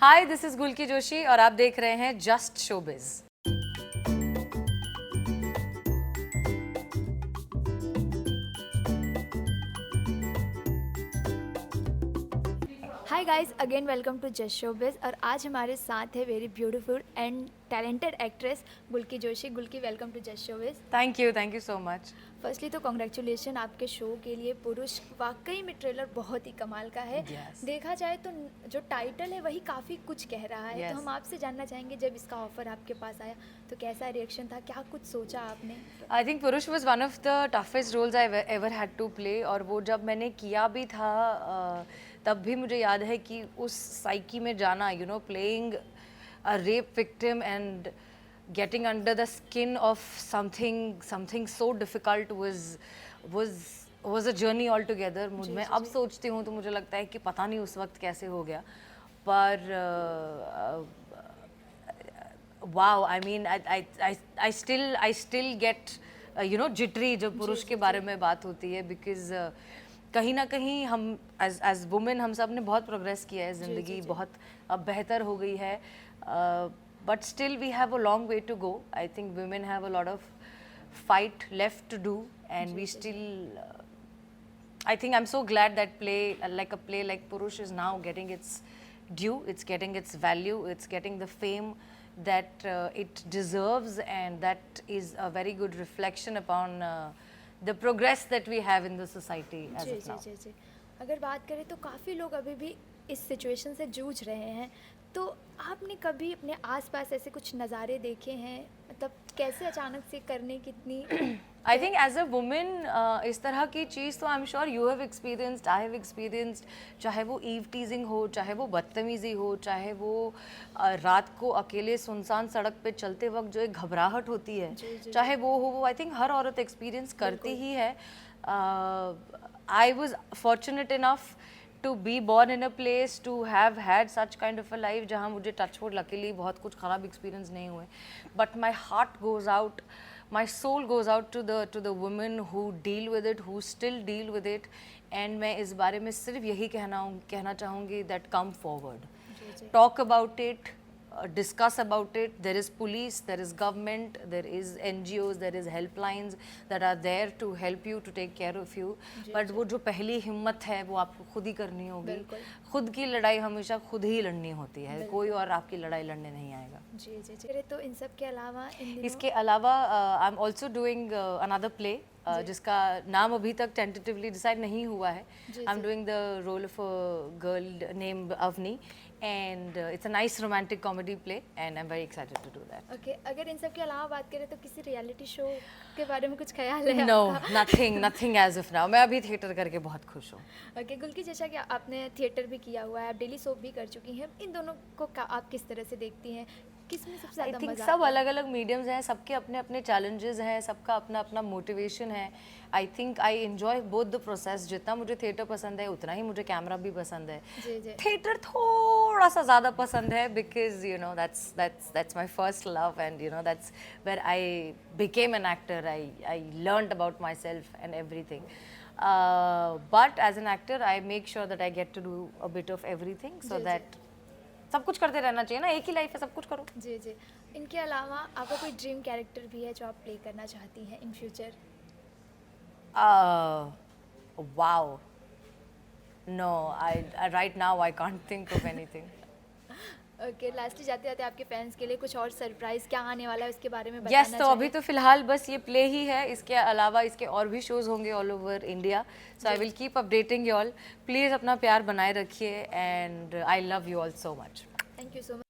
Hi, this is Gulki Joshi और आप देख रहे हैं just showbiz. Hi guys, again welcome to just showbiz. और आज हमारे साथ है very beautiful and talented actress Gulki Joshi. Gulki, welcome to just showbiz. Thank you so much. Firstly तो कॉन्ग्रेचुलेशन आपके शो के लिए। पुरुष वाकई में ट्रेलर बहुत ही कमाल का है। Yes. देखा जाए तो जो टाइटल है वही काफ़ी कुछ कह रहा है। Yes. तो हम आपसे जानना चाहेंगे, जब इसका ऑफर आपके पास आया तो कैसा रिएक्शन था, क्या कुछ सोचा आपने? I think Purush was one of the toughest roles I ever had to play, और वो जब मैंने किया भी था तब भी मुझे याद है कि उस साइकी में जाना, you know, playing a rape victim and getting under the skin of something so difficult was a journey altogether. मैं अब सोचती हूँ तो मुझे लगता है कि पता नहीं उस वक्त कैसे हो गया, पर wow, I mean, I still get you know, jittery जब पुरुष के बारे में बात होती है, because कहीं ना कहीं हम as women हम सब ने बहुत प्रोग्रेस किया है, ज़िंदगी बहुत अब बेहतर हो गई है, but still we have a long way to go. I think women have a lot of fight left to do, and we still I think I'm so glad that play like Purush is now getting its due, it's getting its value, it's getting the fame that it deserves, and that is a very good reflection upon the progress that we have in the society as of now. जी। अगर बात करें तो काफ़ी लोग अभी भी इस situation से जूझ रहे हैं, तो आपने कभी अपने आसपास ऐसे कुछ नज़ारे देखे हैं? मतलब कैसे अचानक से करने की इतनी I think as a woman इस तरह की चीज़ तो I am sure you have experienced, I have experienced, चाहे वो ईव टीजिंग हो, चाहे वो बदतमीज़ी हो, चाहे वो रात को अकेले सुनसान सड़क पे चलते वक्त जो एक घबराहट होती है, चाहे वो हो, वो आई थिंक हर औरत एक्सपीरियंस करती ही है. I was fortunate enough to be born in a place, to have had such kind of a life जहाँ मुझे touch wood luckily बहुत कुछ ख़राब experience नहीं हुए, but my heart goes out, my soul goes out to the women who deal with it, who still deal with it, and मैं इस बारे में सिर्फ यही कहना चाहूँगी that come forward, talk about it, discuss about it. There is police, there is government, there is NGOs, there is helplines that are there to help you, to take care of you. But वो जो पहली हिम्मत है वो आपको खुद ही करनी होगी. खुद की लड़ाई हमेशा खुद ही लड़नी होती है, कोई और आपकी लड़ाई लड़ने नहीं आएगा. जी। तो इन सब के अलावा इसके अलावा I am also doing another play जिसका नाम अभी तक टेंटेटिवली डिसाइड नहीं हुआ है. I am doing the role of a girl named Avani, and it's a nice romantic comedy play, and I'm very excited to do that. Okay, अगर इन सब के अलावा बात करें तो किसी रियलिटी शो के बारे में कुछ ख्याल है? No, nothing as of now. मैं अभी थिएटर करके बहुत खुश हूँ. Okay, गुल्की, जैसा कि आपने थिएटर भी किया हुआ है, आप डेली सोप भी कर चुकी हैं, इन दोनों को आप किस तरह से देखती हैं? किसमें सबसे ज़्यादा मज़ा आता है? सब अलग अलग मीडियम्स हैं, सबके अपने अपने चैलेंजेस हैं, सबका अपना अपना मोटिवेशन है. I think I enjoy both the process. जितना मुझे थिएटर पसंद है उतना ही मुझे कैमरा भी पसंद है. थिएटर थोड़ा सा ज़्यादा पसंद है because you know that's my first love, and you know that's where I became an actor. I learned about myself and everything. But as an actor I make sure that I get to do a bit of everything, so that सब कुछ करते रहना चाहिए ना, एक ही life है, सब कुछ करो. जी। इनके अलावा आपका कोई ड्रीम कैरेक्टर भी है जो आप प्ले करना चाहती हैं in future? Wow, no, I right now I can't think of anything. Okay, lastly जाते जाते आपके फैंस के लिए कुछ और सरप्राइज क्या आने वाला है उसके बारे में Yes, तो अभी तो फिलहाल बस ये प्ले ही है. इसके अलावा इसके और भी शोज होंगे all over India, so I will keep updating you all. Please अपना प्यार बनाए रखिए, and I love you all so much. Thank you so much.